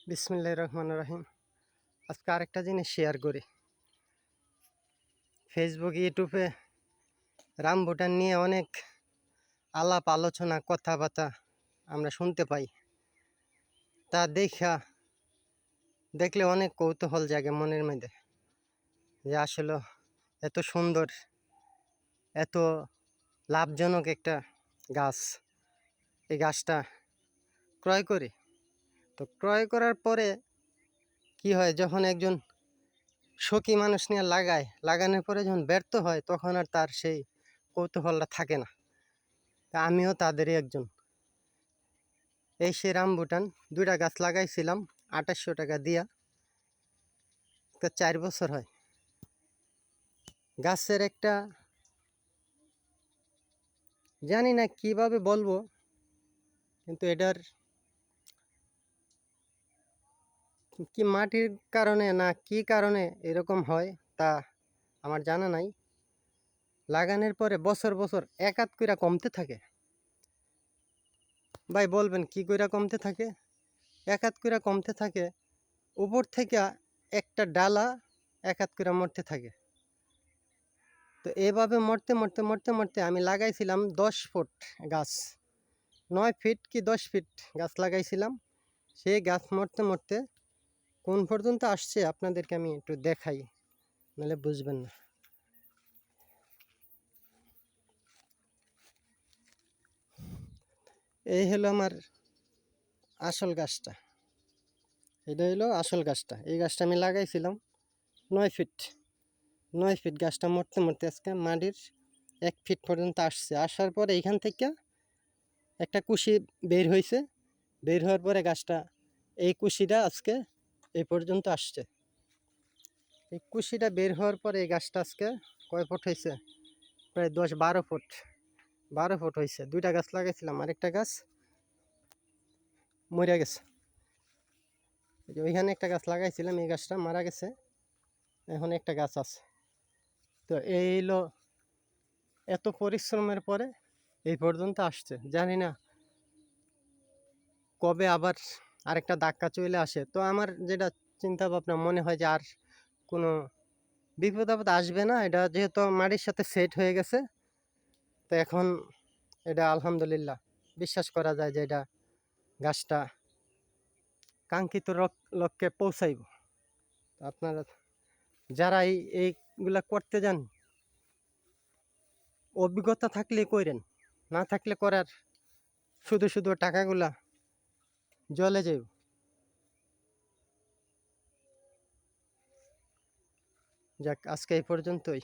বিসমিল্লাহির রহমানির রহিম। আজকে আরেকটা জিনিস শেয়ার করি। ফেসবুক, ইউটিউবে রামবুটান নিয়ে অনেক আলাপ আলোচনা কথাবার্তা আমরা শুনতে পাই। তা দেখলে অনেক কৌতূহল জাগে মনের মধ্যে, যে আসলে এত সুন্দর, এত লাভজনক একটা গাছ, এই গাছটা ক্রয় করি। তো ক্রয় করার পরে কি হয়, যখন একজন শৌখিন মানুষ নিয়ে লাগানোর পরে যখন ব্যর্থ হয়, তখন আর তার সেই কৌতূহলটা থাকে না। তা আমিও তাদেরই একজন। এই সে রামবুটান 2টা গাছ লাগাইছিলাম 2800 টাকা দিয়া। তো 4 বছর হয়। গাছের একটা জানি না কিভাবে বলবো, কিন্তু এটার কি মাটির কারণে না কি কারণে এরকম হয় তা আমার জানা নাই। লাগানোর পরে বছর বছর এক আধ কইরা কমতে থাকে। ভাই বলবেন কি কইরা কমতে থাকে? এক আধ কইরা কমতে থাকে, উপর থেকে একটা ডালা এক আধ কইরা মরতে থাকে। তো এভাবে মরতে মরতে মরতে মরতে আমি লাগাইছিলাম 10 ফুট গাছ, 9 ফিট কি 10 ফিট গাছ লাগাইছিলাম। সেই গাছ মরতে মরতে কোন পর্যন্ত আসছে আপনাদেরকে আমি একটু দেখাই, নাহলে বুঝবেন না। এই হলো আমার আসল গাছটা, এটা হলো আসল গাছটা। এই গাছটা আমি লাগাইছিলাম 9 ফিট গাছটা মরতে মরতে আজকে মাটির 1 ফিট পর্যন্ত আসছে। আসার পরে এইখান থেকে একটা কুশি বের হয়েছে, বের হওয়ার পরে গাছটা, এই কুশিটা আজকে এই পর্যন্ত আসছে। এই কুশিটা বের হওয়ার পরে এই গাছটা আজকে কয় ফুট হয়েছে? প্রায় 10-12 ফুট হয়েছে। 2টা গাছ লাগাইছিলাম, আরেকটা গাছ মরে গেছে। ওইখানে একটা গাছ লাগাইছিলাম, এই গাছটা মারা গেছে, এখন একটা গাছ আছে। তো এই হলো এত পরিশ্রমের পরে এই পর্যন্ত আসছে। জানি না কবে আবার আরেকটা ধাক্কা চলে আসে। তো আমার যেটা চিন্তা ভাবনা মনে হয় যে আর কোনো বিপদ আপদ আসবে না, এটা যেহেতু মাটির সাথে সেট হয়ে গেছে। তো এখন এটা আলহামদুলিল্লাহ বিশ্বাস করা যায় যে এটা গাছটা কাঙ্ক্ষিত লক্ষ্যে পৌঁছাইব। আপনারা যারা এইগুলা করতে যান, অভিজ্ঞতা থাকলে করেন, না থাকলে করার শুধু শুধু টাকাগুলা জলে যাইব। যাক, আজকে এই পর্যন্তই।